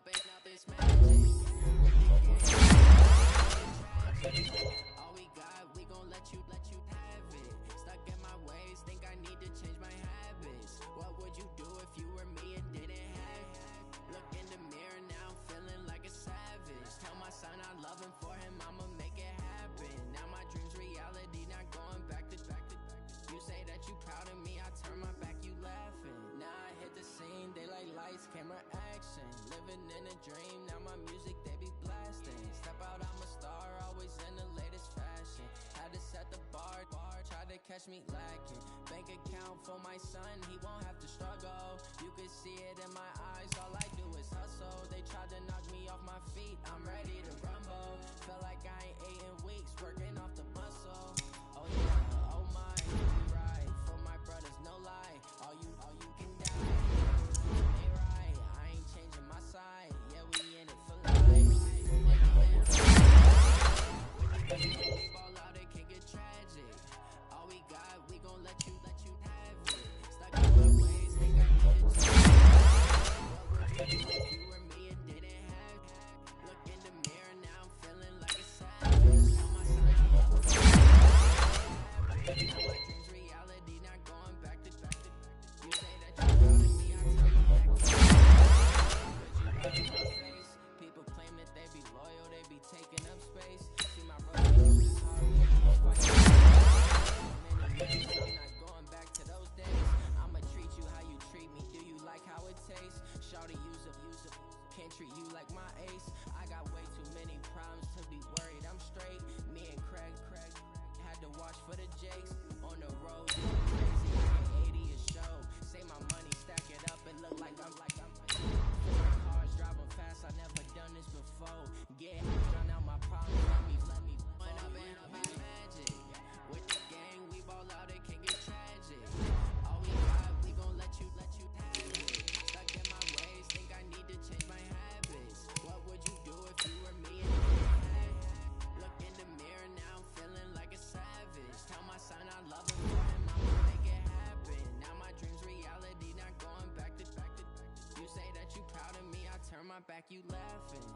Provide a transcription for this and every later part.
All we got, we gon' let you have it. Stuck in my ways, think I need to change my habits. What would you do if you were me and didn't have it? Look in the mirror now, I'm feeling like a savage. Tell my son I love him, for him I'ma make it happen. Now my dreams reality, not going back to. You say that you proud of me, I turn my back, you laughing. Now I hit the scene, they like lights, camera, action. Living in a dream, now my music they be blasting. Step out, I'm a star, always in the latest fashion. Had to set the bar, try to catch me lacking. Bank account for my son, he won't have to struggle. You can see it in my eyes, all I do is hustle. They tried to knock me off my feet, I'm ready to rumble. Felt like I ain't ate in weeks, working off the muscle. Oh yeah, oh my, we ride for my brothers, no lie. All you can die. Ain't right, I ain't changing my side. Yeah, we in it for life. We ball out, it can get tragic. All we got, we gon' let you have it. Stuck in my ways, think I need to change. What would you do if you were me and didn't have it? Look in the mirror, now I'm feeling like a savage. Tell my son I love him. Now my dreams reality, not going back to. You say that you're proud of me, I turn my back to. But you right in my face. People claim that they be loyal, they be taking up space. See my road is hard, I'm not going back to those days. I'ma treat you how you treat me. Do you like how it tastes? Shawty, use up. Can't treat you like my ace. I got way too many problems to be worried. I'm straight. Me and Craig had to watch for the Jakes. On the road, doing crazy like an 80 a show. Say my money, stack it up, and look like I'm cars driving fast. I never done this before. Get drown out my problems. Let me run up and magic. With the gang, we ball out, it can get tragic. All we got, we gon' let you have it. Stuck in my ways, think I need to change my habits. What would you do if you were me and didn't have it? Look in the mirror, now I'm feeling like a savage. Tell my son I love him, for him I'ma make it happen. Now my dreams reality, not going back to. You say that you proud of me, I turn my back, you laughing.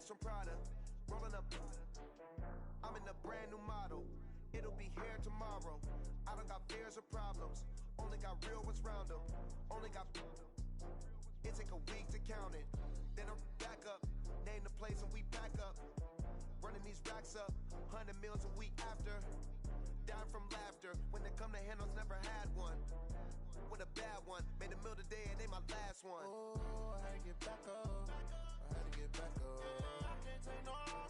From Prada, rolling up. I'm in a brand new model. It'll be here tomorrow. I don't got fears or problems. Only got real ones round them. Only got. It take a week to count it. Then I'm back up. Name the place and we pack up. Running these racks up. 100 meals a week after. Down from laughter. When they come to handles, never had one. With a bad one. Made a meal today and they my last one. Oh, I had to get back up. I had to get back up. I can't take no off.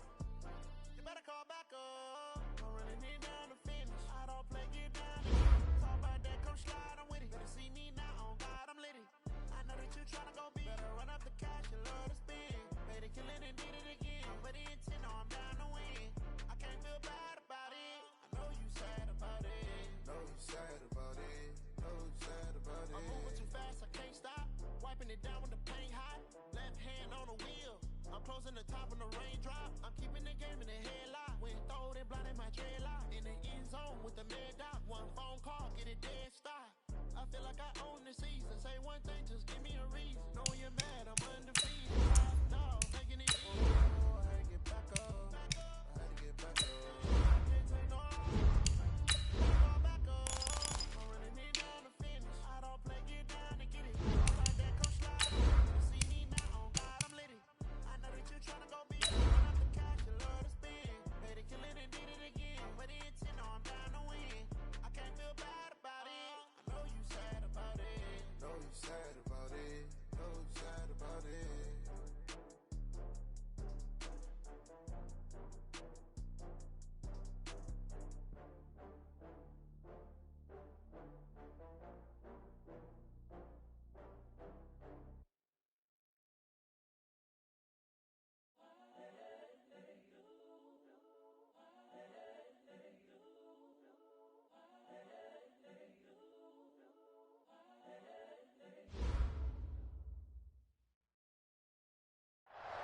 You better call back up. I'm running it down to finish. I don't play, get down. Talk about that, come slide, I'm with it. Better see me now, on God, I'm litty. I know that you tryna go big. Better run up the cash, you love to spin. Made it, kill it, and did it again. But the intent, no, I'm down to win. I can't feel bad about it. I know you sad about it. Know you sad about it. Know you sad about it. I'm moving too fast, I can't stop. Wiping it down with the paint hot. Left hand on the wheel. I'm closing the top when the raindrop. I'm keeping the game in the headlock. When throwed and blinded my dreadlock. In the end zone with the mad dot. One phone call, get it dead stop. I feel like I own the season. Say one thing, just give me a reason. Know when you're mad, I'm undefeated. Dog, making it easy. Oh, I had to get back up. I had to get back up. I can't take no off. Back up. I'm running it down to finish. I don't play, get down to get it. All like that, come slide. You see me now, on God, I'm litty.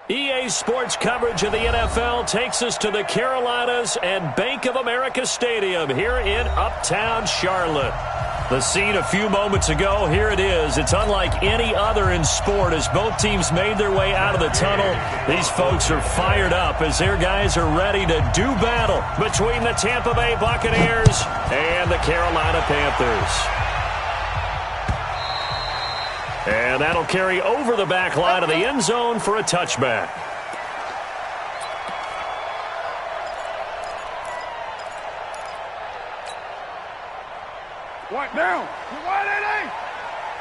EA Sports coverage of the NFL takes us to the Carolinas and Bank of America Stadium here in Uptown Charlotte. The scene a few moments ago, here it is. It's unlike any other in sport as both teams made their way out of the tunnel. These folks are fired up as their guys are ready to do battle between the Tampa Bay Buccaneers and the Carolina Panthers. And that'll carry over the back line of the end zone for a touchback. What down? Why that ain't?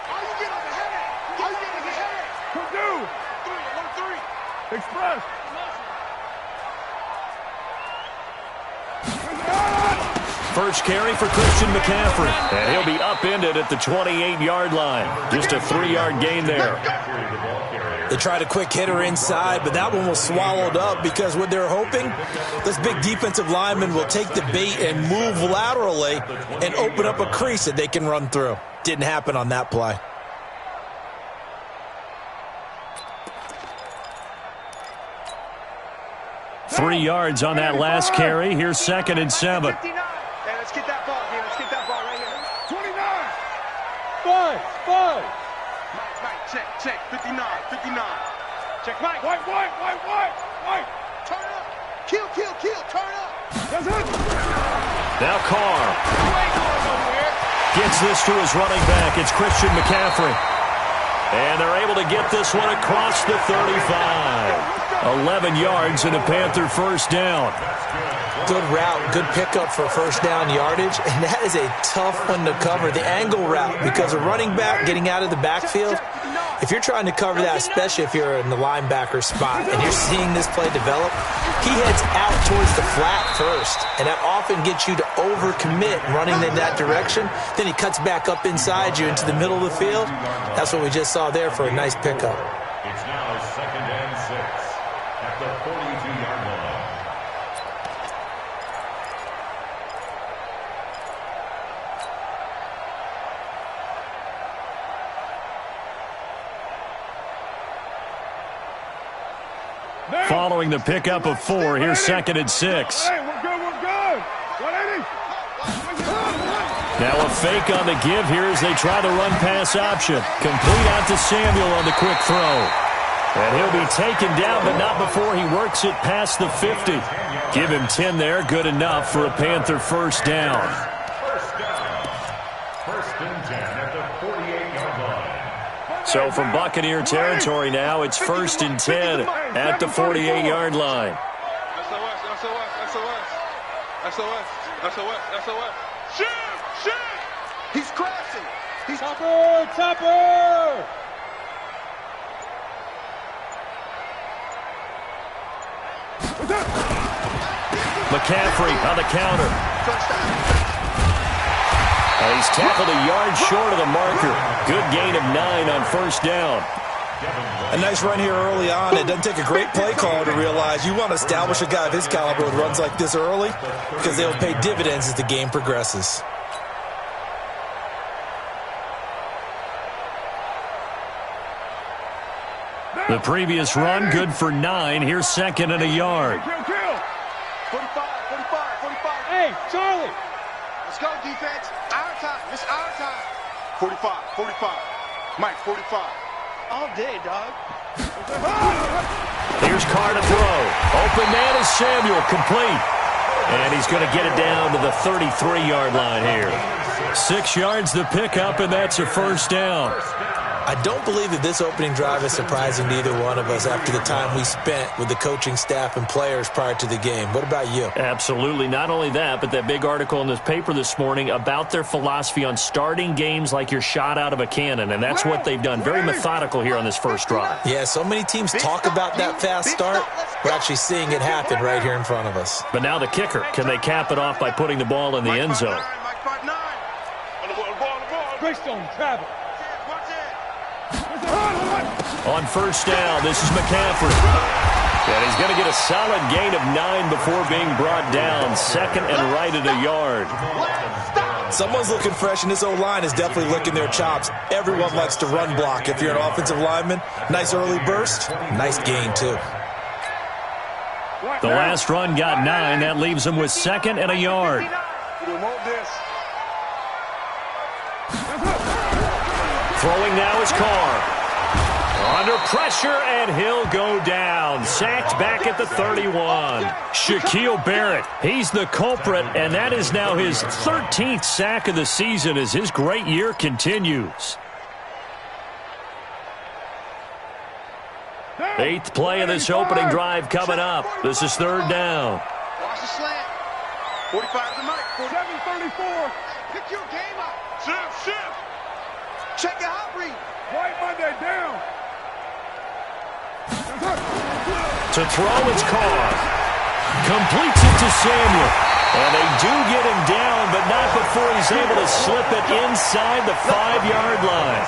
How you get on the head? How you get on the head? Who do? 3, 1, 3. Express. First carry for Christian McCaffrey. And he'll be upended at the 28-yard line. Just a 3-yard gain there. They tried a quick hitter inside, but that one was swallowed up because what they're hoping, this big defensive lineman will take the bait and move laterally and open up a crease that they can run through. Didn't happen on that play. Three yards on that last carry. Here's 2nd and 7. Hey, let's get that ball here. Let's get that ball right here. 29. 5. Mike, check. 59. Check, Mike. White. Turn up. Kill. Turn up. That's it. Now Carr gets this to his running back. It's Christian McCaffrey. And they're able to get this one across the 35. 11 yards and a Panther first down. Good route, good pickup for first down yardage, and that is a tough one to cover, the angle route, because a running back getting out of the backfield, if you're trying to cover that, especially if you're in the linebacker spot and you're seeing this play develop, he heads out towards the flat first, and that often gets you to overcommit running in that direction. Then he cuts back up inside you into the middle of the field. That's what we just saw there for a nice pickup. It's now 2nd and 6 at the 42-yard line. Following the pickup of 4, here's 2nd and 6. Hey, we're good. 180. Now a fake on the give here as they try the run-pass option. Complete out to Samuel on the quick throw. And he'll be taken down, but not before he works it past the 50. Give him 10 there, good enough for a Panther first down. First and 10 at the 48-yard line. So from Buccaneer territory now, it's 1st and 10 at the 48-yard line. SOS. Shoot! He's crashing. He's topper! McCaffrey on the counter. He's tackled a yard short of the marker. Good gain of 9 on first down. A nice run here early on. It doesn't take a great play caller to realize you want to establish a guy of his caliber with runs like this early because they'll pay dividends as the game progresses. The previous run, good for 9. Here's 2nd and a yard. 45. Hey, Charlie. Let's go, defense. Our time. It's our time. 45. Mike, 45. All day, dog. Here's Carr to throw. Open man is Samuel, complete. And he's going to get it down to the 33-yard line here. 6 yards the pickup, and that's a first down. I don't believe that this opening drive is surprising to either one of us after the time we spent with the coaching staff and players prior to the game. What about you? Absolutely. Not only that, but that big article in this paper this morning about their philosophy on starting games like you're shot out of a cannon, and that's what they've done. Very methodical here on this first drive. Yeah, so many teams talk about that fast start. We're actually seeing it happen right here in front of us. But now the kicker. Can they cap it off by putting the ball in the end zone? Greystone, travel. On first down, this is McCaffrey. And he's going to get a solid gain of 9 before being brought down. 2nd and right at a yard. Someone's looking fresh, and this O-line is definitely licking their chops. Everyone likes to run block. If you're an offensive lineman, nice early burst, nice gain, too. The last run got 9. That leaves him with 2nd and a yard. Throwing now is Carr. Under pressure, and he'll go down. Sacked back at the 31. Shaquille Barrett, he's the culprit, and that is now his 13th sack of the season as his great year continues. 8th play of this opening drive coming up. This is 3rd down. Watch the slant. 45 to the mic. 7:34. Pick your game up. Shift. Check your hot read. Right Monday down. To throw, it's Carr. Completes it to Samuel. And they do get him down, but not before he's able to slip it inside the 5-yard line.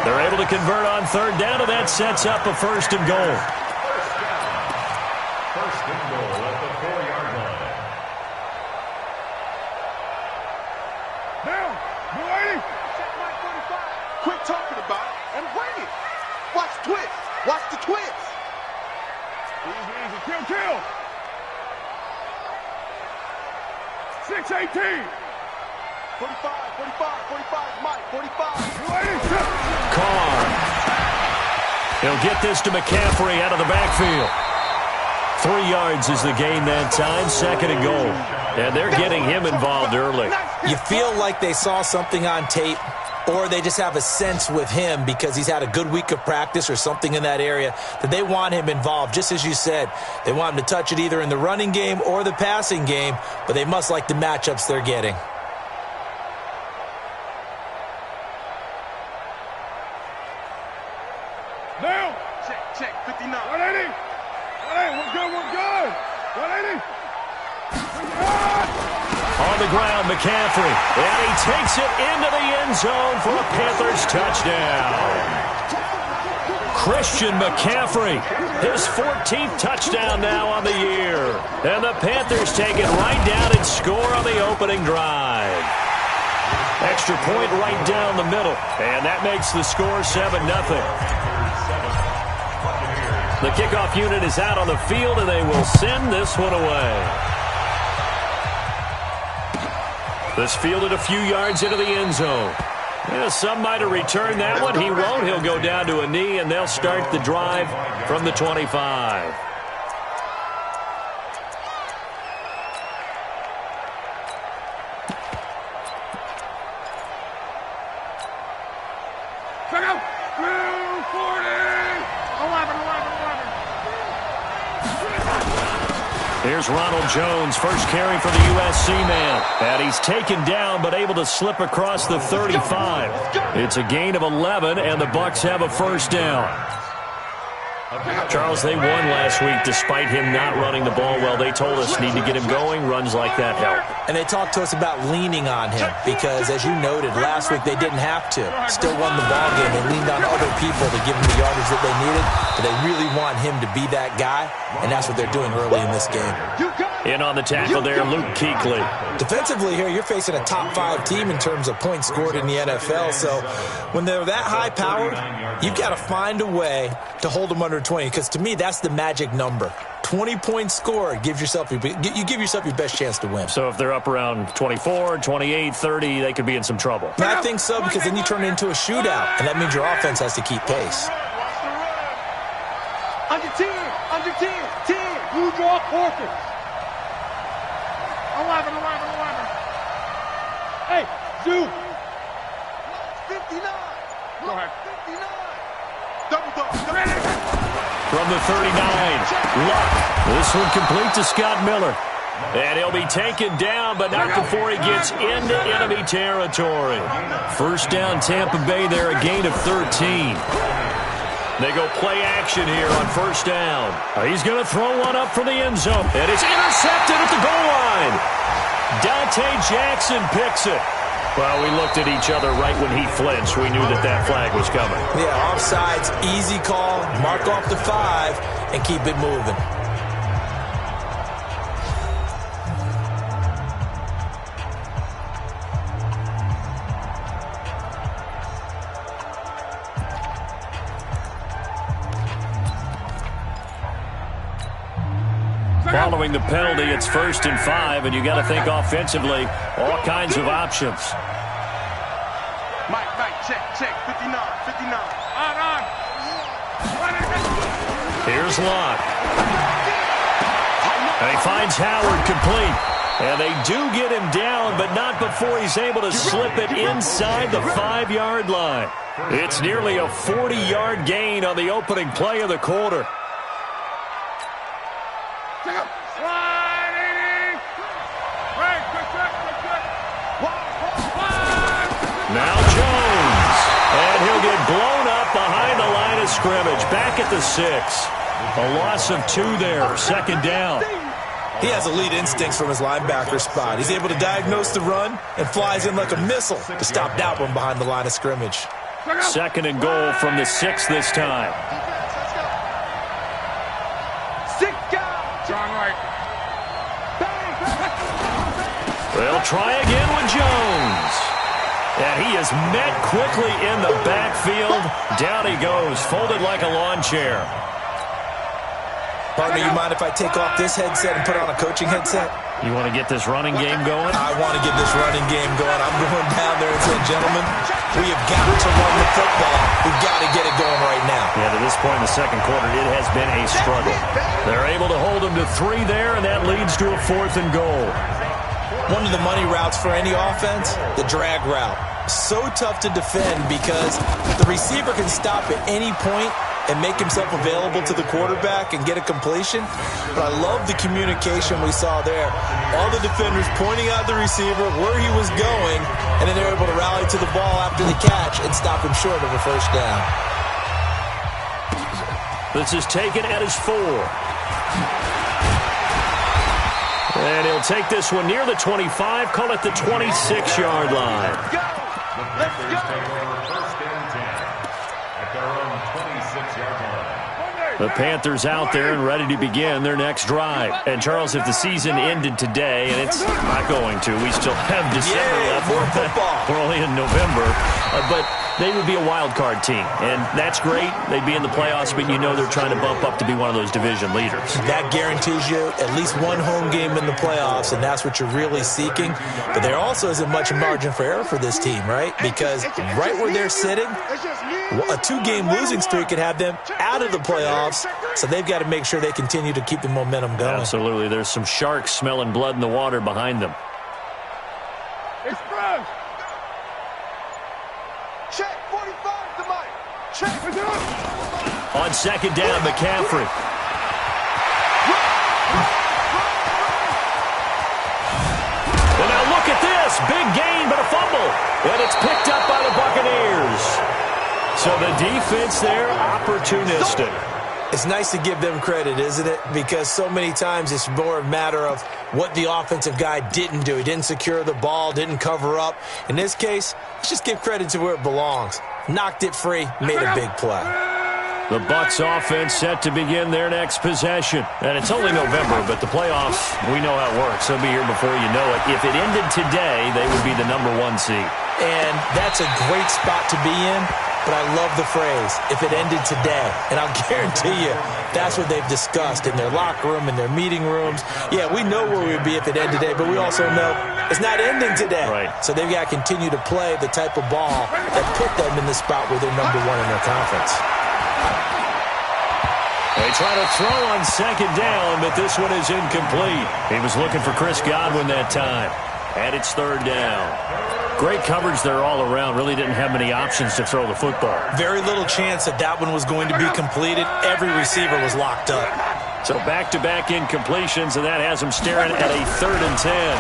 They're able to convert on 3rd down, and that sets up a 1st and goal. First and goal at the 4-yard line. Down. You ready? Check my 45. Quit talking about it and bring it. Watch the twist. Watch the twist. Easy. Kill. 6-18. 45, Mike, 45. Carr. He'll get this to McCaffrey out of the backfield. 3 yards is the gain that time, 2nd and goal. And they're getting him involved early. You feel like they saw something on tape, or they just have a sense with him because he's had a good week of practice or something in that area that they want him involved. Just as you said, they want him to touch it either in the running game or the passing game, but they must like the matchups they're getting. Now, check, 59. 180. We're good. 180. On the ground, McCaffrey. And he takes it into the end zone for a Panthers touchdown. Christian McCaffrey, his 14th touchdown now on the year. And the Panthers take it right down and score on the opening drive. Extra point right down the middle. And that makes the score 7-0. The kickoff unit is out on the field, and they will send this one away. This fielded a few yards into the end zone. Yeah, some might have returned that one. He won't. He'll go down to a knee, and they'll start the drive from the 25. Check out. 240. 11. Here's Ronald Jones, first carry for the USC man. And he's taken down but able to slip across the 35. It's a gain of 11, and the Bucs have a 1st down. Charles, they won last week despite him not running the ball well. They told us need to get him going. Runs like that help. And they talked to us about leaning on him because, as you noted, last week they didn't have to. Still won the ball game. They leaned on other people to give him the yardage that they needed, but they really want him to be that guy, and that's what they're doing early in this game. In on the tackle there, Luke Kuechly. Defensively here, you're facing a top-5 team in terms of points scored in the NFL, so when they're that high-powered, you've got to find a way to hold them under 20, because to me, that's the magic number. 20 points scored, you give yourself your best chance to win. So if they're up around 24, 28, 30, they could be in some trouble. And I think so, because then you turn it into a shootout, and that means your offense has to keep pace. Under 10. You draw forfeit. 11. Hey, Zoo. 59. Go ahead. 59. Double. From the 39, Luck. This one complete to Scott Miller. And he'll be taken down, but not before he gets into enemy territory. 1st down, Tampa Bay there, a gain of 13. They go play action here on 1st down. He's going to throw one up from the end zone, and it's intercepted at the goal line. Dante Jackson picks it. Well, we looked at each other right when he flinched. We knew that flag was coming. Yeah, offsides, easy call, mark off the 5, and keep it moving. Following the penalty, it's 1st and 5, and you got to think offensively, all kinds of options. Mike, check, 59. On. Here's Locke. And he finds Howard complete. And they do get him down, but not before he's able to slip it inside the 5-yard line. It's nearly a 40-yard gain on the opening play of the quarter. Now Jones. And he'll get blown up behind the line of scrimmage. Back at the 6. A loss of 2 there. 2nd down. He has elite instincts from his linebacker spot. He's able to diagnose the run and flies in like a missile to stop that one behind the line of scrimmage. 2nd and goal from the 6 this time. They'll try again with Jones. And he is met quickly in the backfield. Down he goes, folded like a lawn chair. Partner, you mind if I take off this headset and put on a coaching headset? You want to get this running game going? I want to get this running game going. I'm going down there and saying, gentlemen, we have got to run the football. We've got to get it going right now. Yeah, to this point in the 2nd quarter, it has been a struggle. They're able to hold him to 3 there, and that leads to a 4th and goal. One of the money routes for any offense, the drag route. So tough to defend because the receiver can stop at any point and make himself available to the quarterback and get a completion. But I love the communication we saw there. All the defenders pointing out the receiver, where he was going, and then they're able to rally to the ball after the catch and stop him short of a 1st down. This is taken at his 4. And he'll take this one near the 25, call it the 26-yard line. Let's go. Take over 1st and 10 at their own 26-yard line. The Panthers out there and ready to begin their next drive. And, Charles, if the season ended today, and it's not going to, we still have December left. More football. We're only in November. But they would be a wild card team, and that's great. They'd be in the playoffs, but you know they're trying to bump up to be one of those division leaders. That guarantees you at least one home game in the playoffs, and that's what you're really seeking. But there also isn't much margin for error for this team, right? Because right where they're sitting, a 2-game losing streak could have them out of the playoffs, so they've got to make sure they continue to keep the momentum going. Absolutely. There's some sharks smelling blood in the water behind them. Express. Check, 45 to Mike. Check. On 2nd down, McCaffrey. Well, now look at this. Big gain, but a fumble. And it's picked up by the Buccaneers. So the defense there, opportunistic. It's nice to give them credit, isn't it? Because so many times it's more a matter of what the offensive guy didn't do. He didn't secure the ball, didn't cover up. In this case, let's just give credit to where it belongs. Knocked it free, made a big play. The Bucs offense set to begin their next possession. And it's only November, but the playoffs, we know how it works. They'll be here before you know it. If it ended today, they would be the #1 seed. And that's a great spot to be in. But I love the phrase, if it ended today. And I'll guarantee you, that's what they've discussed in their locker room, in their meeting rooms. Yeah, we know where we'd be if it ended today, but we also know it's not ending today. Right. So they've got to continue to play the type of ball that put them in the spot where they're #1 in their conference. They try to throw on 2nd down, but this one is incomplete. He was looking for Chris Godwin that time. And it's 3rd down. Great coverage there all around. Really didn't have many options to throw the football. Very little chance that that one was going to be completed. Every receiver was locked up. So back-to-back incompletions, and that has him staring at a 3rd and 10.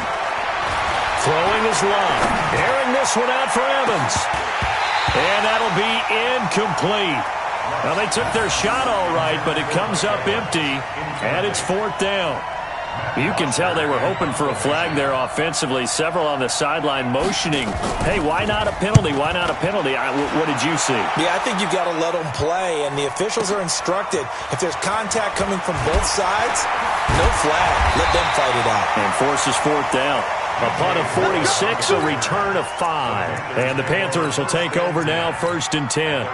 Throwing his line. Airing this one out for Evans. And that'll be incomplete. Well, they took their shot all right, but it comes up empty, and it's 4th down. You can tell they were hoping for a flag there offensively. Several on the sideline motioning, hey, why not a penalty? Why not a penalty? What did you see? Yeah, I think you've got to let them play, and the officials are instructed. If there's contact coming from both sides, no flag. Let them fight it out. And forces 4th down. A punt of 46, a return of 5. And the Panthers will take over now, 1st and 10.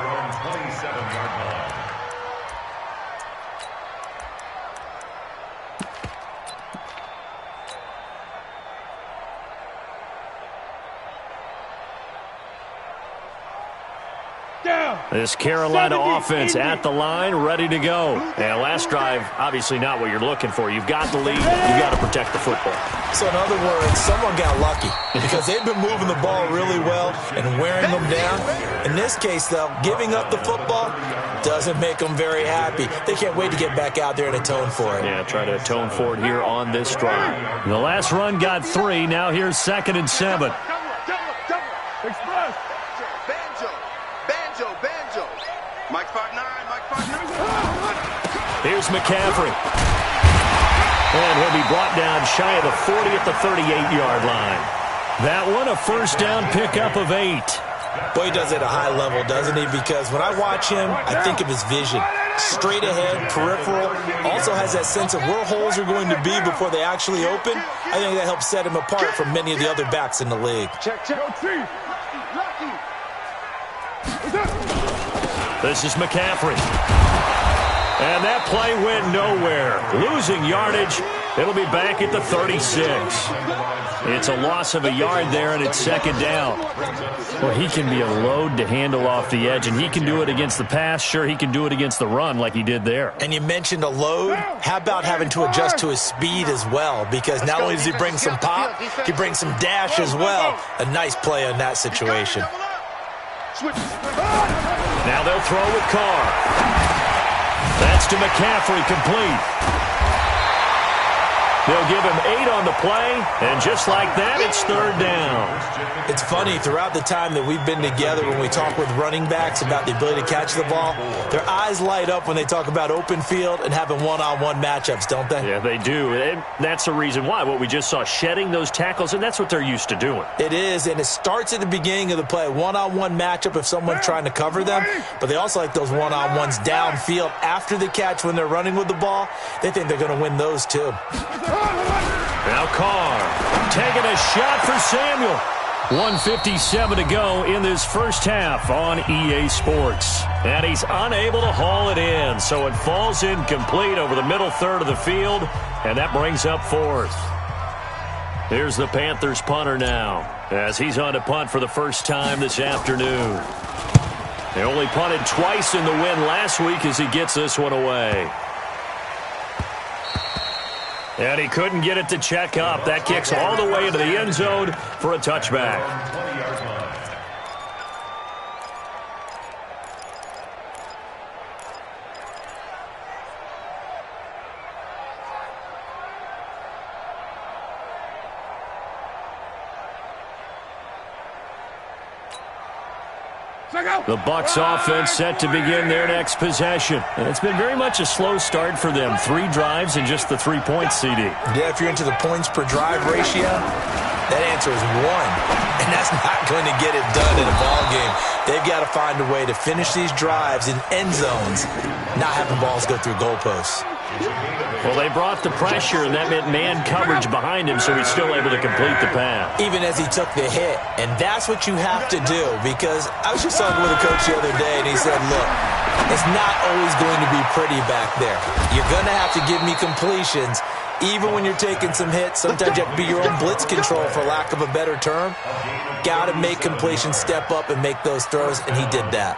This Carolina offense at the line, ready to go. And last drive, obviously not what you're looking for. You've got the lead. You've got to protect the football. So in other words, someone got lucky because they've been moving the ball really well and wearing them down. In this case, though, giving up the football doesn't make them very happy. They can't wait to get back out there and atone for it. Yeah, try to atone for it here on this drive. The last run got 3. Now here's 2nd and 7. Express. Banjo. Mike 5'9", Mike 5'9". Here's McCaffrey. And he'll be brought down shy of the 40 at the 38-yard line. That one, a first down pickup of 8. Boy, he does it at a high level, doesn't he? Because when I watch him, I think of his vision. Straight ahead, peripheral. Also has that sense of where holes are going to be before they actually open. I think that helps set him apart from many of the other backs in the league. Check. Lucky. This is McCaffrey. And that play went nowhere. Losing yardage. It'll be back at the 36. It's a loss of a yard there, and it's 2nd down. Well, he can be a load to handle off the edge, and he can do it against the pass. Sure, he can do it against the run like he did there. And you mentioned a load. How about having to adjust to his speed as well? Because not only does he bring some pop, he brings some dash as well. A nice play on that situation. Now they'll throw with Carr. That's to McCaffrey, complete. They'll give him 8 on the play, and just like that, it's 3rd down. It's funny, throughout the time that we've been together, when we talk with running backs about the ability to catch the ball, their eyes light up when they talk about open field and having one-on-one matchups, don't they? Yeah, they do. And that's the reason why. What we just saw, shedding those tackles, and that's what they're used to doing. It is, and it starts at the beginning of the play. One-on-one matchup if someone's trying to cover them, but they also like those one-on-ones downfield after the catch when they're running with the ball. They think they're going to win those, too. Now Carr taking a shot for Samuel. 1:57 to go in this first half on EA Sports. And he's unable to haul it in, so it falls incomplete over the middle third of the field, and that brings up 4th. Here's the Panthers punter now, as he's on to punt for the first time this afternoon. They only punted twice in the win last week as he gets this one away. And he couldn't get it to check up. That kicks all the way into the end zone for a touchback. The Bucs offense set to begin their next possession. And it's been very much a slow start for them. 3 drives and just the 3-point CD. Yeah, if you're into the points per drive ratio, that answer is 1. And that's not going to get it done in a ball game. They've got to find a way to finish these drives in end zones, not having balls go through goalposts. Well, they brought the pressure, and that meant man coverage behind him, so he's still able to complete the pass. Even as he took the hit. And that's what you have to do, because I was just talking with a coach the other day, and he said, look, it's not always going to be pretty back there. You're going to have to give me completions. Even when you're taking some hits, sometimes you have to be your own blitz control, for lack of a better term. Got to make completions, step up, and make those throws, and he did that.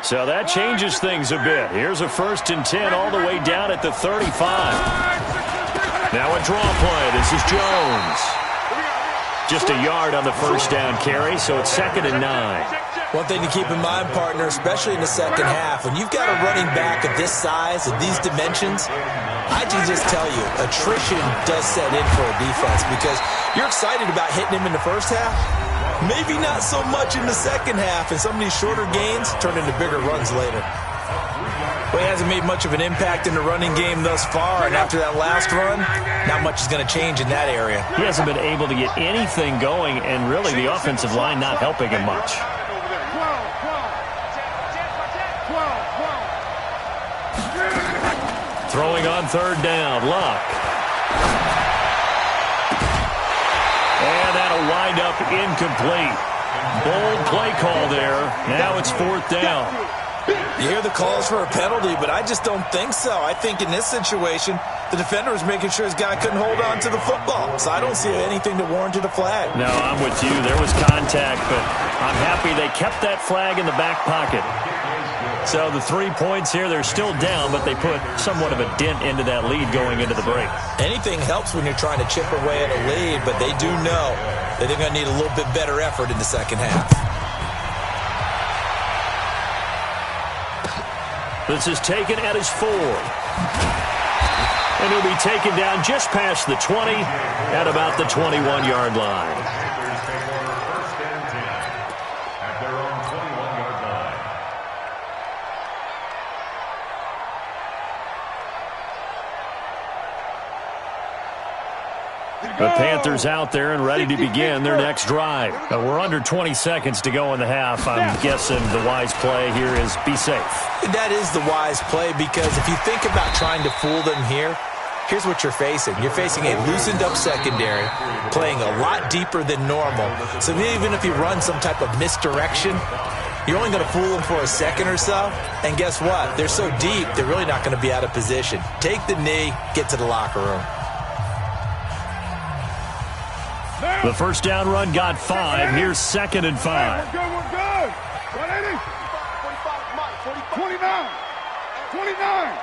So that changes things a bit. Here's a 1st and 10 all the way down at the 35. Now a draw play. This is Jones. Just a yard on the first down carry, so it's 2nd and 9. One thing to keep in mind, partner, especially in the second half, when you've got a running back of this size, of these dimensions, I can just tell you, attrition does set in for a defense, because you're excited about hitting him in the first half. Maybe not so much in the second half, and some of these shorter gains turn into bigger runs later. Well, he hasn't made much of an impact in the running game thus far, and after that last run, not much is going to change in that area. He hasn't been able to get anything going, and really the offensive line not helping him much. Throwing on 3rd down, Luck. And that'll wind up incomplete. Bold play call there. Now it's 4th down. You hear the calls for a penalty, but I just don't think so. I think in this situation, the defender was making sure his guy couldn't hold on to the football. So I don't see anything that warranted a flag. No, I'm with you. There was contact, but I'm happy they kept that flag in the back pocket. So the 3 points here, they're still down, but they put somewhat of a dent into that lead going into the break. Anything helps when you're trying to chip away at a lead, but they do know that they're going to need a little bit better effort in the second half. This is taken at his 4. And he'll be taken down just past the 20 at about the 21-yard line. Panthers take over first and 10 at their own 21-yard line. The Panthers out there and ready to begin their next drive. We're under 20 seconds to go in the half. I'm guessing the wise play here is be safe. That is the wise play, because if you think about trying to fool them here, here's what you're facing. You're facing a loosened-up secondary, playing a lot deeper than normal. So even if you run some type of misdirection, you're only going to fool them for a second or so. And guess what? They're so deep, they're really not going to be out of position. Take the knee, get to the locker room. The first down run got 5. Here's 2nd and 5. We're good, we're good. 180. 29. 29.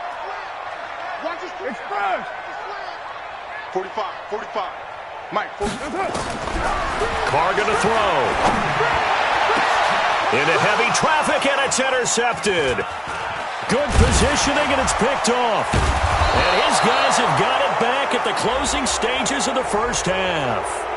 Watch this. Express. 45. 45. Mike, 45. Carr going to throw. Into heavy traffic, and it's intercepted. Good positioning, and it's picked off. And his guys have got it back at the closing stages of the first half.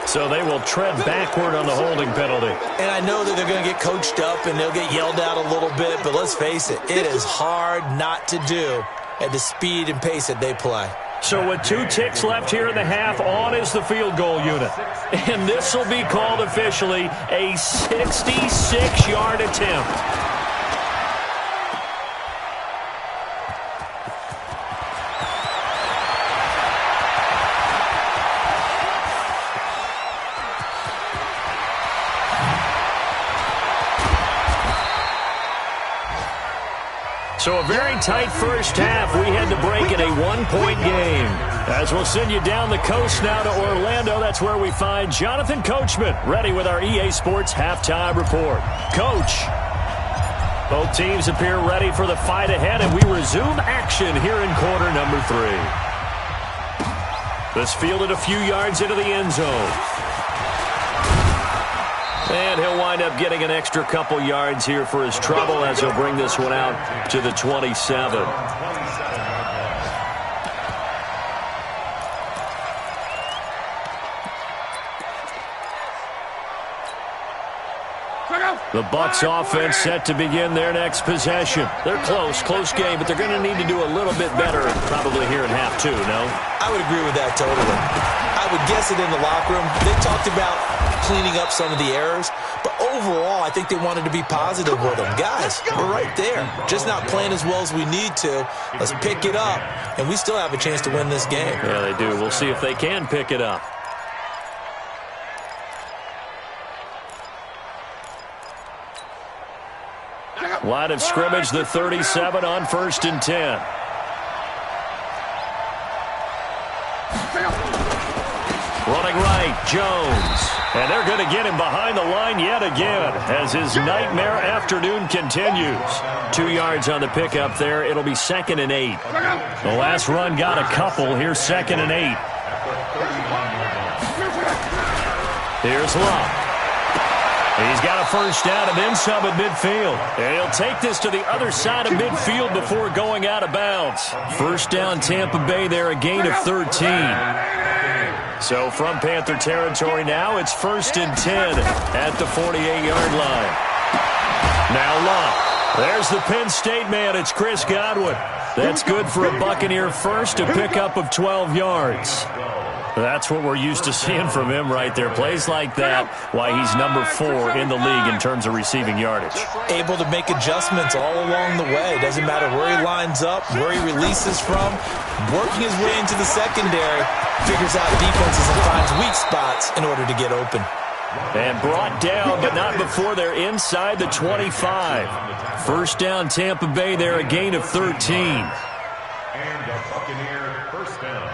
So they will tread backward on the holding penalty. And I know that they're going to get coached up and they'll get yelled at a little bit, but let's face it, it is hard not to do at the speed and pace that they play. So with 2 ticks left here in the half, on is the field goal unit. And this will be called officially a 66-yard attempt. So a very tight first half. We had to break in a 1-point game. As we'll send you down the coast now to Orlando, that's where we find Jonathan Coachman, ready with our EA Sports halftime report. Coach, both teams appear ready for the fight ahead, and we resume action here in quarter number 3. This fielded a few yards into the end zone. And he'll wind up getting an extra couple yards here for his trouble as he'll bring this one out to the 27. The Bucs offense set to begin their next possession. They're close game, but they're going to need to do a little bit better probably here in half 2, no? I would agree with that totally. I would guess it in the locker room. They talked about cleaning up some of the errors, but overall, I think they wanted to be positive with them. Guys, we're right there. Just not playing as well as we need to. Let's pick it up, and we still have a chance to win this game. Yeah, they do. We'll see if they can pick it up. Line of scrimmage, the 37 on 1st and 10. Running right, Jones. And they're going to get him behind the line yet again as his nightmare afternoon continues. 2 yards on the pickup there. It'll be 2nd and 8. The last run got a couple. Here's 2nd and 8. Here's Love. He's got a first down and then some at midfield. And he'll take this to the other side of midfield before going out of bounds. First down Tampa Bay there, a gain of 13. So from Panther territory now, it's 1st and 10 at the 48-yard line. Now Love. There's the Penn State man. It's Chris Godwin. That's good for a Buccaneer first, a pickup of 12 yards. That's what we're used to seeing from him right there. Plays like that, why he's number 4 in the league in terms of receiving yardage. Able to make adjustments all along the way. Doesn't matter where he lines up, where he releases from. Working his way into the secondary, figures out defenses and finds weak spots in order to get open. And brought down, but not before they're inside the 25. First down, Tampa Bay there, a gain of 13. And a Buccaneer first down.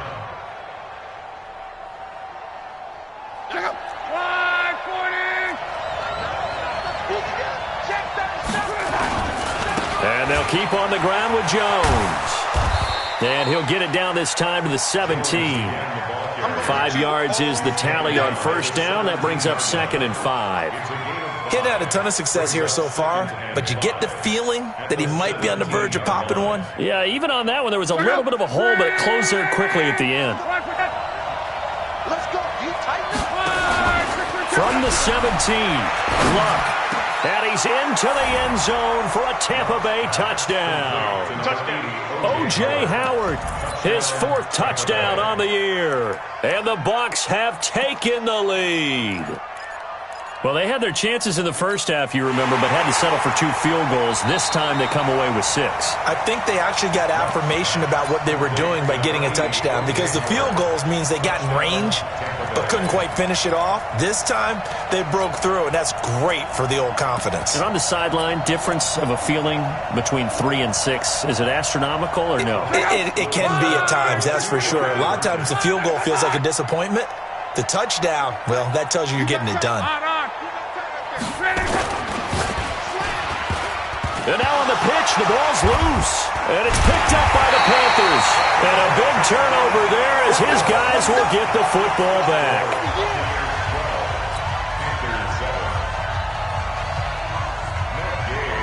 And they'll keep on the ground with Jones. And he'll get it down this time to the 17. 5 yards is the tally on first down. That brings up 2nd and 5. He hadn't had a ton of success here so far, but you get the feeling that he might be on the verge of popping one. Yeah, even on that one, there was a little bit of a hole, but it closed there quickly at the end. Let's go. You tighten up. From the 17, Luck. And he's into the end zone for a Tampa Bay touchdown. O.J. Howard, his 4th touchdown on the year. And the Bucs have taken the lead. Well, they had their chances in the first half, you remember, but had to settle for 2 field goals. This time they come away with 6. I think they actually got affirmation about what they were doing by getting a touchdown, because the field goals means they got in range but couldn't quite finish it off. This time they broke through, and that's great for the old confidence. And on the sideline, difference of a feeling between 3 and 6, is it astronomical or no? It can be at times, that's for sure. A lot of times the field goal feels like a disappointment. The touchdown, well, that tells you you're getting it done. And now on the pitch, the ball's loose. And it's picked up by the Panthers. And a big turnover there as his guys will get the football back.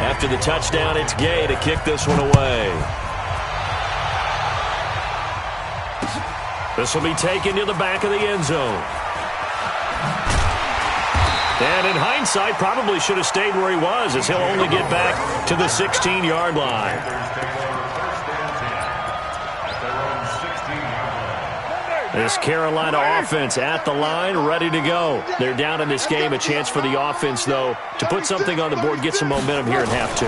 After the touchdown, it's Gay to kick this one away. This will be taken to the back of the end zone. And in hindsight, probably should have stayed where he was, as he'll only get back to the 16-yard line. This Carolina offense at the line, ready to go. They're down in this game. A chance for the offense, though, to put something on the board, get some momentum here in half 2.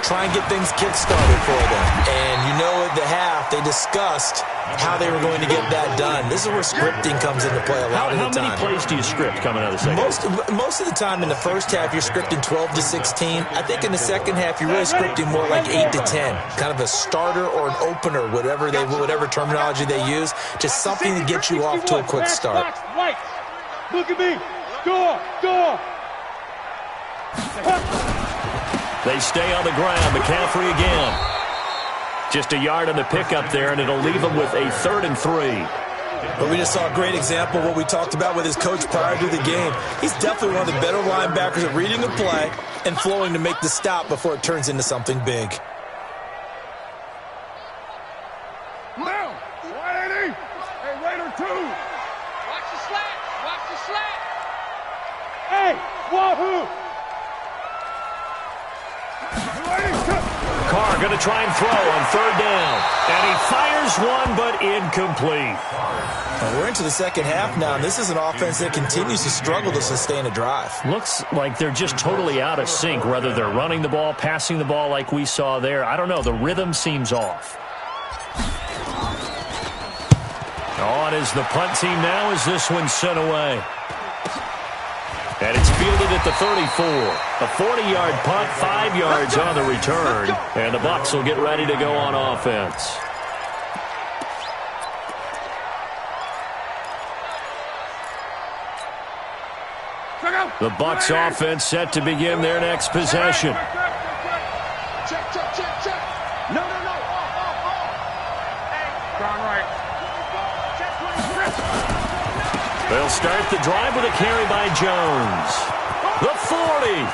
Try and get things kick-started for them. And you know at the half, they discussed how they were going to get that done. This is where scripting comes into play a lot of the time. How many plays do you script coming out of the second half? Most of the time in the first half, you're scripting 12 to 16. I think in the second half, you're really scripting more like 8 to 10. Kind of a starter or an opener, whatever terminology they use. Just something to get you off to a quick start. Look at me. Score. They stay on the ground. McCaffrey again. Just a yard on the pickup there, and it'll leave them with a 3rd and 3. But we just saw a great example of what we talked about with his coach prior to the game. He's definitely one of the better linebackers at reading a play and flowing to make the stop before it turns into something big. Now, 180. Hey, Raider 2. Watch the slat. Hey, wahoo. Carr going to try and throw on 3rd down. And he fires one, but incomplete. We're into the second half now, and this is an offense that continues to struggle to sustain a drive. Looks like they're just totally out of sync, whether they're running the ball, passing the ball like we saw there. I don't know. The rhythm seems off. On is the punt team now as this one's sent away. And it's fielded at the 34. A 40-yard punt, 5 yards on the return. And the Bucs will get ready to go on offense. The Bucs offense set to begin their next possession. Check. No. Gone right. They'll start the drive with a carry by Jones. The 40.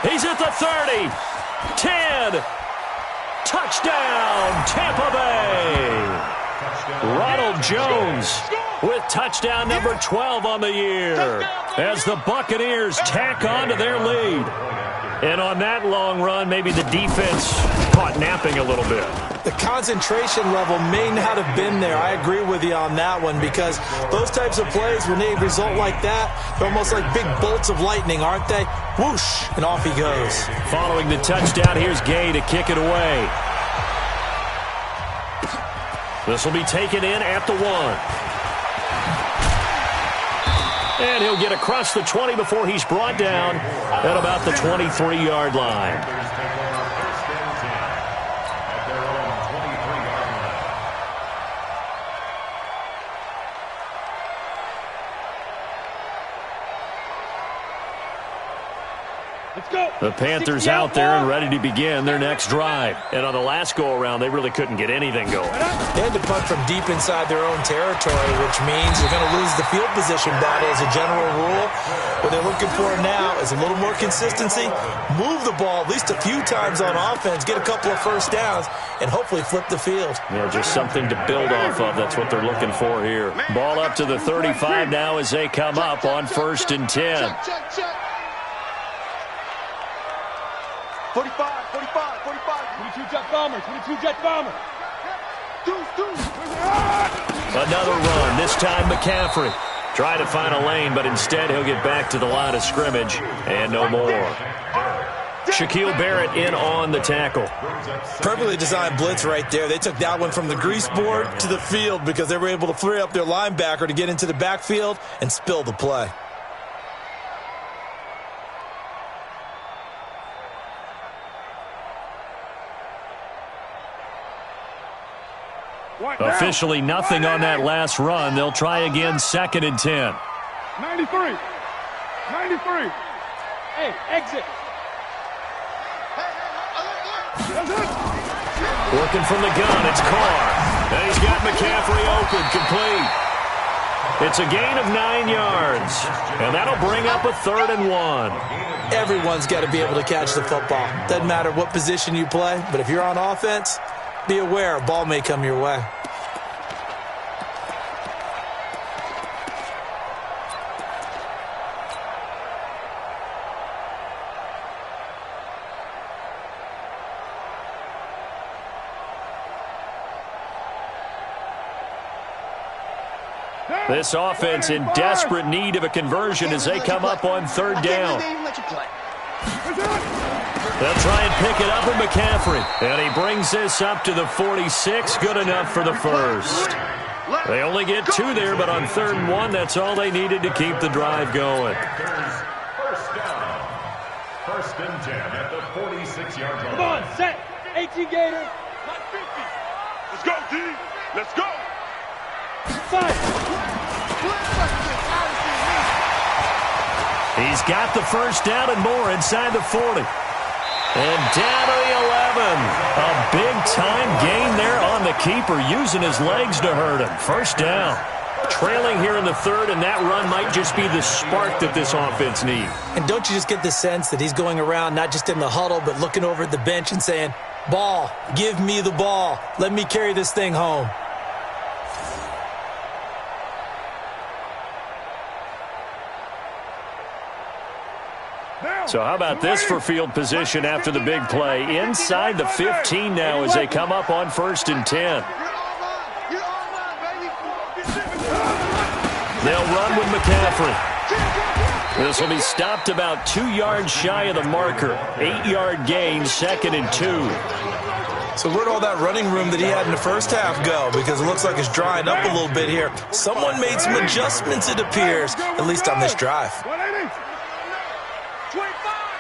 He's at the 30. 10. Touchdown, Tampa Bay. Ronald Jones with touchdown number 12 on the year as the Buccaneers tack on to their lead. And on that long run, maybe the defense caught napping a little bit. The concentration level may not have been there. I agree with you on that one, because those types of plays, when they result like that, they're almost like big bolts of lightning, aren't they? Whoosh, and off he goes. Following the touchdown, here's Gay to kick it away. This will be taken in at the 1. And he'll get across the 20 before he's brought down at about the 23-yard line. The Panthers out there and ready to begin their next drive. And on the last go-around, they really couldn't get anything going. They had to punt from deep inside their own territory, which means you're going to lose the field position battle as a general rule. What they're looking for now is a little more consistency, move the ball at least a few times on offense, get a couple of first downs, and hopefully flip the field. Yeah, just something to build off of. That's what they're looking for here. Ball up to the 35 now as they come up on 1st and 10. 45, 45, 45. 22 jet bomber, 22 jet bomber. Another run, this time McCaffrey. Try to find a lane, but instead he'll get back to the line of scrimmage and no more. Shaquille Barrett in on the tackle. Perfectly designed blitz right there. They took that one from the grease board to the field because they were able to free up their linebacker to get into the backfield and spill the play. Officially nothing on that last run. They'll try again 2nd and 10. 93. 93. Hey, exit. Working from the gun, it's Carr. And he's got McCaffrey open, complete. It's a gain of 9 yards. And that'll bring up a 3rd and 1. Everyone's got to be able to catch the football. Doesn't matter what position you play, but if you're on offense, be aware a ball may come your way. This offense in desperate need of a conversion as they come up on 3rd down. They'll try and pick it up with McCaffrey. And he brings this up to the 46. Good enough for the first. They only get 2 there, but on 3rd and 1, that's all they needed to keep the drive going. First down. 1st and 10 at the 46-yard line. Come on, set. 18 Gator. Let's go, D. Let's go. 5. He's got the first down and more inside the 40. And down to the 11. A big-time gain there on the keeper, using his legs to hurt him. First down. Trailing here in the 3rd, and that run might just be the spark that this offense needs. And don't you just get the sense that he's going around not just in the huddle, but looking over at the bench and saying, ball, give me the ball. Let me carry this thing home. So how about this for field position after the big play? Inside the 15 now as they come up on 1st and 10. They'll run with McCaffrey. This will be stopped about 2 yards shy of the marker. 8-yard gain, 2nd and 2. So where'd all that running room that he had in the first half go? Because it looks like it's drying up a little bit here. Someone made some adjustments, it appears, at least on this drive. 25,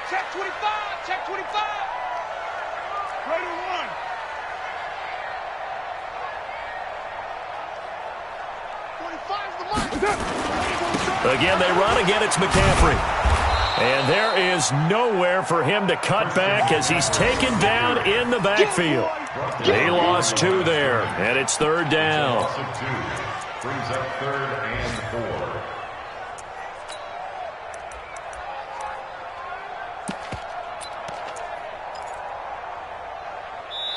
check 25, check 25. Ready to run. Again, they run. Again, it's McCaffrey. And there is nowhere for him to cut back as he's taken down in the backfield. He lost 2 there, and it's 3rd down. Brings up 3rd and 4.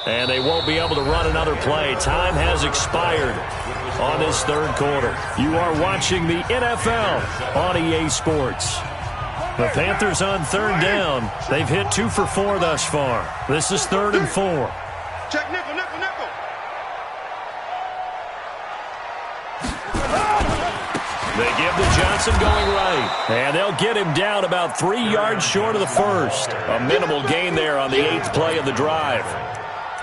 And they won't be able to run another play. Time has expired on this 3rd quarter. You are watching the NFL on EA Sports. The Panthers on 3rd down. They've hit 2 for 4 thus far. This is 3rd and 4. Check nickel, nickel, nickel. They give to Johnson going right. And they'll get him down about 3 yards short of the first. A minimal gain there on the 8th play of the drive.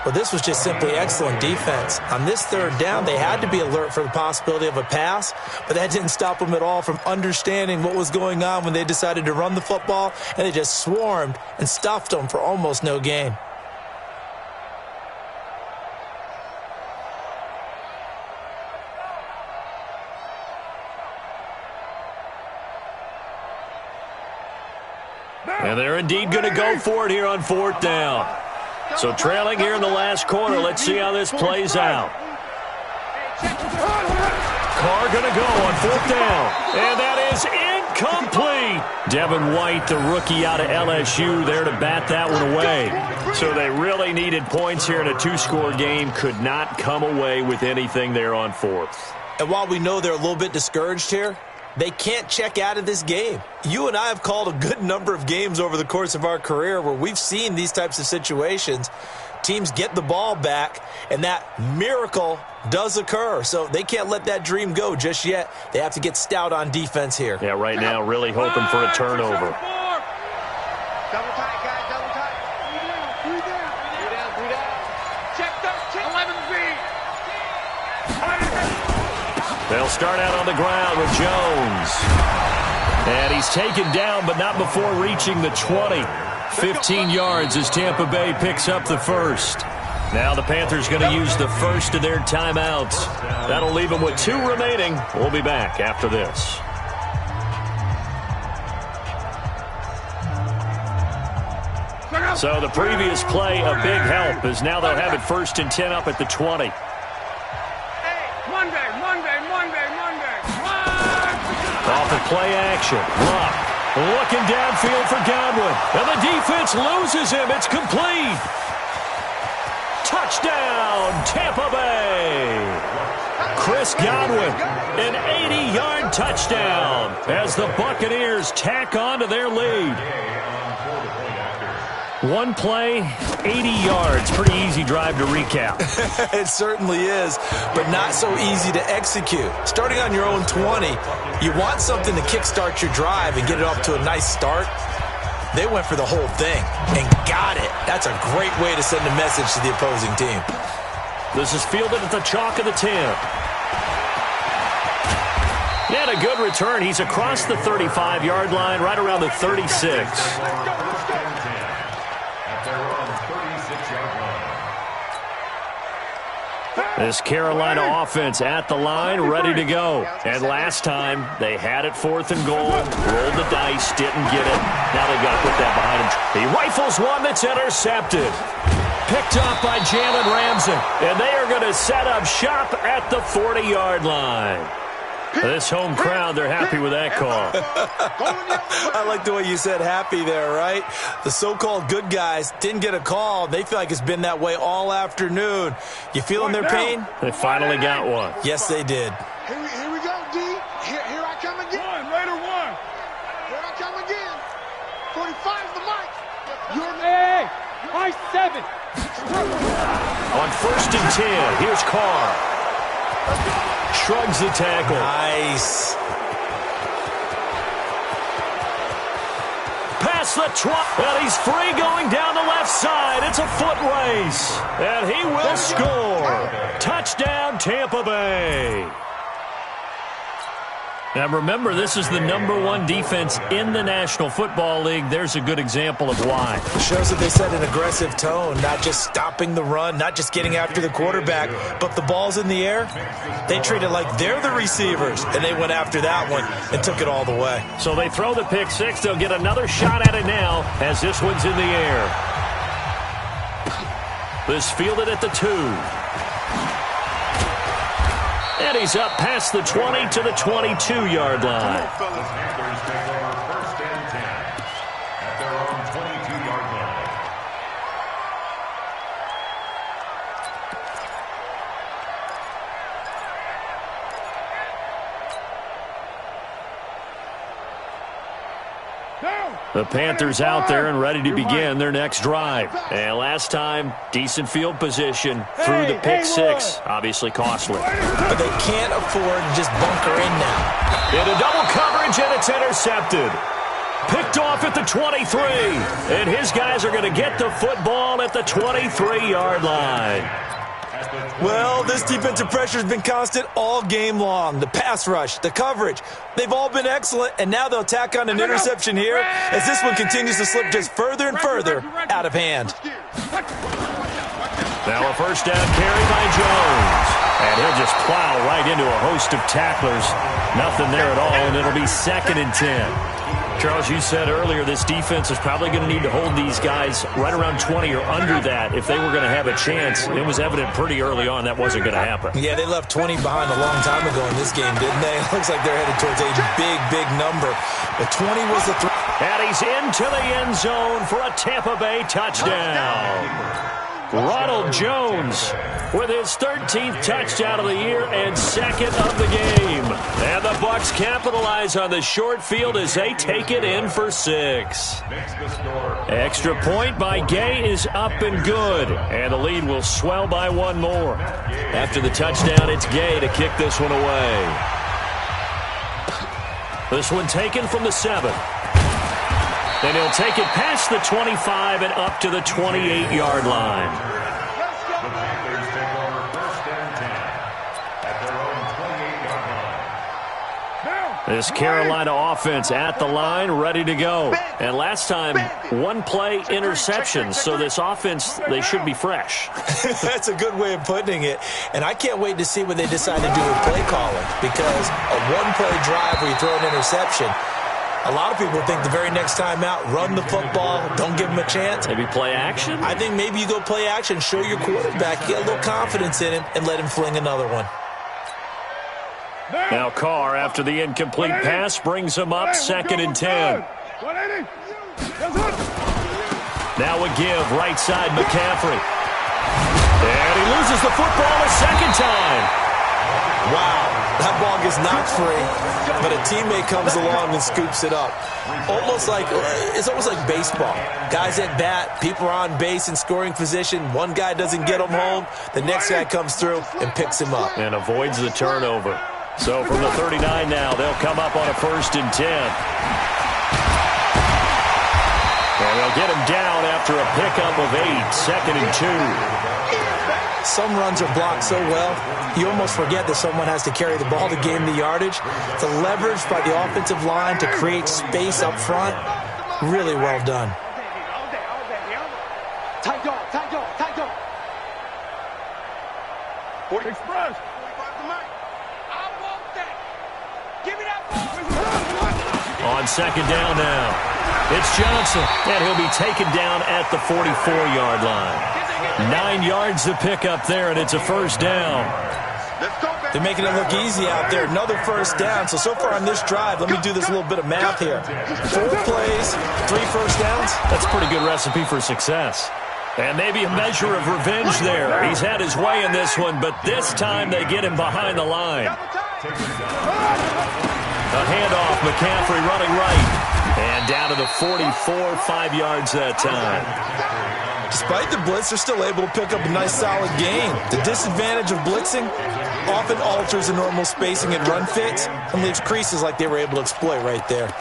Well, this was just simply excellent defense. On this third down, they had to be alert for the possibility of a pass, but that didn't stop them at all from understanding what was going on when they decided to run the football, and they just swarmed and stuffed them for almost no gain. And they're indeed going to go for it here on fourth down. So trailing here in the last quarter, let's see how this plays out. Carr going to go on fourth down. And that is incomplete. Devin White, the rookie out of LSU, there to bat that one away. So they really needed points here in a two-score game. Could not come away with anything there on fourth. And while we know they're a little bit discouraged here, they can't check out of this game. You and I have called a good number of games over the course of our career where we've seen these types of situations. Teams get the ball back, and that miracle does occur. So they can't let that dream go just yet. They have to get stout on defense here. Yeah, right now really hoping for a turnover. Double tight, guys, double tight. Three down. Check 13. 11B. They'll start out on the ground with Jones. And he's taken down, but not before reaching the 20. 15 yards as Tampa Bay picks up the first. Now the Panthers going to use the first of their timeouts. That'll leave them with 2 remaining. We'll be back after this. So the previous play, a big help, as now they'll have it 1st and 10 up at the 20. Monday. Off of play action. Luck looking downfield for Godwin. And the defense loses him. It's complete. Touchdown, Tampa Bay. Chris Godwin, an 80-yard touchdown as the Buccaneers tack on to their lead. One play, 80 yards. Pretty easy drive to recap. It certainly is, but not so easy to execute. Starting on your own 20, you want something to kickstart your drive and get it off to a nice start. They went for the whole thing and got it. That's a great way to send a message to the opposing team. This is fielded at the chalk of the 10. And a good return. He's across the 35-yard line, right around the 36. This Carolina offense at the line, ready to go. And last time, they had it 4th and goal, rolled the dice, didn't get it. Now they've got to put that behind him. He rifles one that's intercepted. Picked up by Jalen Ramsey. And they are going to set up shop at the 40-yard line. This home crowd, they're happy with that call. I like the way you said happy there, right? The so-called good guys didn't get a call. They feel like it's been that way all afternoon. You feeling their pain? They finally got one. Yes, they did. Here we go, D. Here I come again. Raider one. Here I come again. 45's the mic. Hey, high 7. On 1st and 10, here's Carr. Shrugs the tackle. Nice. Past the 20. And he's free going down the left side. It's a foot race. And he will score. Touchdown, Tampa Bay. Now remember, this is the #1 defense in the National Football League. There's a good example of why. It shows that they set an aggressive tone, not just stopping the run, not just getting after the quarterback, but the ball's in the air. They treat it like they're the receivers, and they went after that one and took it all the way. So they throw the pick six. They'll get another shot at it now as this one's in the air. This fielded at the 2. And he's up past the 20 to the 22-yard line. The Panthers take over 1st and 10 at their own 22-yard line. The Panthers out there and ready to begin their next drive. And last time, decent field position through the pick six. Obviously costly. But they can't afford to just bunker in now. Into double coverage, and it's intercepted. Picked off at the 23. And his guys are going to get the football at the 23-yard line. Well, this defensive pressure has been constant all game long. The pass rush, the coverage, they've all been excellent, and now they'll tack on an interception here as this one continues to slip just further and further out of hand. Now a first down carry by Jones. And he'll just plow right into a host of tacklers. Nothing there at all, and it'll be 2nd and 10. Charles, you said earlier this defense is probably going to need to hold these guys right around 20 or under that if they were going to have a chance. It was evident pretty early on that wasn't going to happen. Yeah, they left 20 behind a long time ago in this game, didn't they? It looks like they're headed towards a big, big number. But 20 was the threat. And he's into the end zone for a Tampa Bay touchdown. Ronald Jones with his 13th touchdown of the year and 2nd of the game. And the Bucs capitalize on the short field as they take it in for 6. Extra point by Gay is up and good. And the lead will swell by 1 more. After the touchdown, it's Gay to kick this one away. This one taken from the 7. And he'll take it past the 25 and up to the 28-yard line. The Panthers take over 1st and 10 at their own 28-yard line. This Carolina offense at the line, ready to go. And last time, 1-play interception. So this offense, they should be fresh. That's a good way of putting it. And I can't wait to see what they decide to do with play calling. Because a 1-play drive where you throw an interception, a lot of people think the very next time out, run the football, don't give him a chance. Maybe play action? I think maybe you go play action, show your quarterback, get a little confidence in him, and let him fling another one. Now Carr, after the incomplete pass, brings him up 2nd and 10. Now a give, right side, McCaffrey. And he loses the football a 2nd time. Wow, that ball gets knocked free, but a teammate comes along and scoops it up. It's almost like baseball. Guys at bat, people are on base in scoring position. One guy doesn't get him home. The next guy comes through and picks him up. And avoids the turnover. So from the 39 now, they'll come up on a 1st and 10. And they'll get him down after a pickup of 8, 2nd and 2. Some runs are blocked so well, you almost forget that someone has to carry the ball to gain the yardage. The leverage by the offensive line to create space up front, really well done. Tight dog. Express. I want that. Give me that ball. On 2nd down now, it's Johnson, and he'll be taken down at the 44-yard line. 9 yards to pick up there, and it's a 1st down. They're making it look easy out there. Another 1st down. So far on this drive, let me do this little bit of math here. 4 plays, 3 1st downs. That's a pretty good recipe for success. And maybe a measure of revenge there. He's had his way in this one, but this time they get him behind the line. A handoff, McCaffrey running right. And down to the 44, 5 yards that time. Despite the blitz, they're still able to pick up a nice solid gain. The disadvantage of blitzing often alters the normal spacing and run fits and leaves creases like they were able to exploit right there.